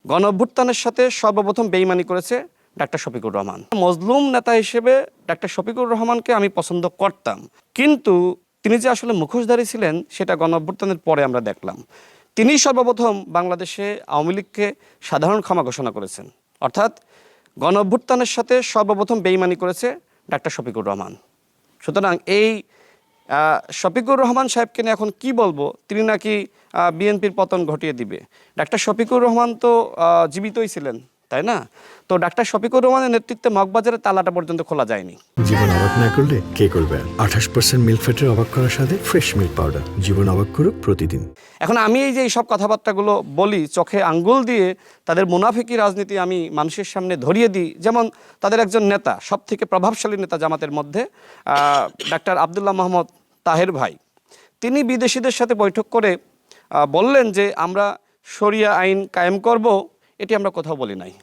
গণঅভ্যুত্থানের সাথে সর্বপ্রথম বেইমানি করেছে ডাক্তার শফিকুর রহমান। মজলুম নেতা হিসেবে ডাক্তার শফিকুর রহমানকে আমি পছন্দ করতাম, কিন্তু তিনি যে আসলে মুখোশধারী ছিলেন সেটা গণঅভ্যুত্থানের পরে আমরা দেখলাম। তিনি সর্বপ্রথম বাংলাদেশে আওয়ামী লীগকে সাধারণ ক্ষমা ঘোষণা করেছেন, অর্থাৎ গণঅভ্যুত্থানের সাথে সর্বপ্রথম বেইমানি করেছে ডাক্তার শফিকুর রহমান। সুতরাং এই শফিকুর রহমান সাহেবকে নিয়ে এখন কি বলবো, তিনি নাকি বিএনপির পতন ঘটিয়ে দিবে। ডাক্তার শফিকুর রহমান তো জীবিতই ছিলেন, তাই না? তো ডাক্তার শফিকুর রহমানের নেতৃত্বে মগবাজারের তালাটা পর্যন্ত খোলা যায়নি। জীবন অবাক না করলে কে করবে? 28% মিল্ক ফ্যাটের অবাক করার সাথে ফ্রেশ মিল্ক পাউডার। জীবন অবাক করুক প্রতিদিন। এখন আমি এই যে সব কথাবার্তাগুলো বলি, চোখে আঙ্গুল দিয়ে তাদের মুনাফিকি রাজনীতি আমি মানুষের সামনে ধরিয়ে দিই। যেমন তাদের একজন নেতা, সব থেকে প্রভাবশালী নেতা জামাতের মধ্যে, ডাক্তার আব্দুল্লাহ মোহাম্মদ তাহের ভাই, তিনি বিদেশিদের সাথে বৈঠক করে বললেন যে আমরা শরিয়া আইন কায়েম করব। এটি আমরা কোথাও বলি নাই,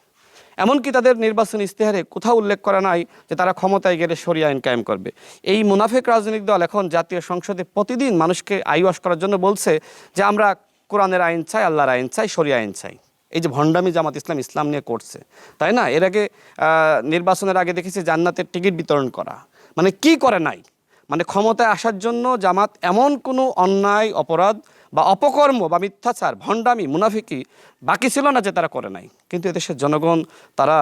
এমনকি তাদের নির্বাচনী ইস্তেহারে কোথাও উল্লেখ করা নাই যে তারা ক্ষমতায় গেলে শরিয়া আইন কায়েম করবে। এই মুনাফিক রাজনৈতিক দল এখন জাতীয় সংসদে প্রতিদিন মানুষকে আইওয়াশ করার জন্য বলছে যে আমরা কোরআনের আইন চাই, আল্লাহর আইন চাই, শরিয়া আইন চাই। এই যে ভণ্ডামি জামাত ইসলাম নিয়ে করছে, তাই না? এর আগে নির্বাচনের আগে দেখেছি জান্নাতের টিকিট বিতরণ করা। মানে কি করে নাই, মানে ক্ষমতায় আসার জন্য জামাত এমন কোনো অন্যায়, অপরাধ বা অপকর্ম বা মিথ্যাচার, ভণ্ডামি, মুনাফিকি বাকি ছিল না যে তারা করে নাই। কিন্তু এদেশের জনগণ তারা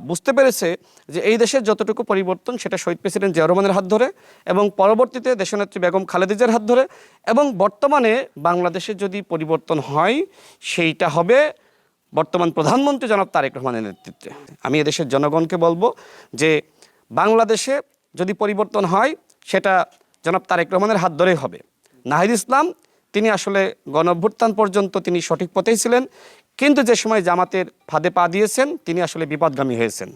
বুঝতে পেরেছে যে এই দেশের যতটুকু পরিবর্তন সেটা শহীদ প্রেসিডেন্ট জিয়াউর রহমানের হাত ধরে, এবং পরবর্তীতে দেশনেত্রী বেগম খালেদা জিয়ার হাত ধরে, এবং বর্তমানে বাংলাদেশে যদি পরিবর্তন হয় সেইটা হবে বর্তমান প্রধানমন্ত্রী জনাব তারেক রহমানের নেতৃত্বে। আমি এদেশের জনগণকে বলবো যে বাংলাদেশে যদি পরিবর্তন হয় সেটা জনাব তারেক রহমানের হাত ধরেই হবে। নাহিদ ইসলাম তিনি আসলে গণঅভ্যুত্থান পর্যন্ত তিনি সঠিক পথেই ছিলেন, কিন্তু যে সময় জামাতের ফাঁদে পা দিয়েছেন তিনি আসলে বিপদগামী হয়েছেন।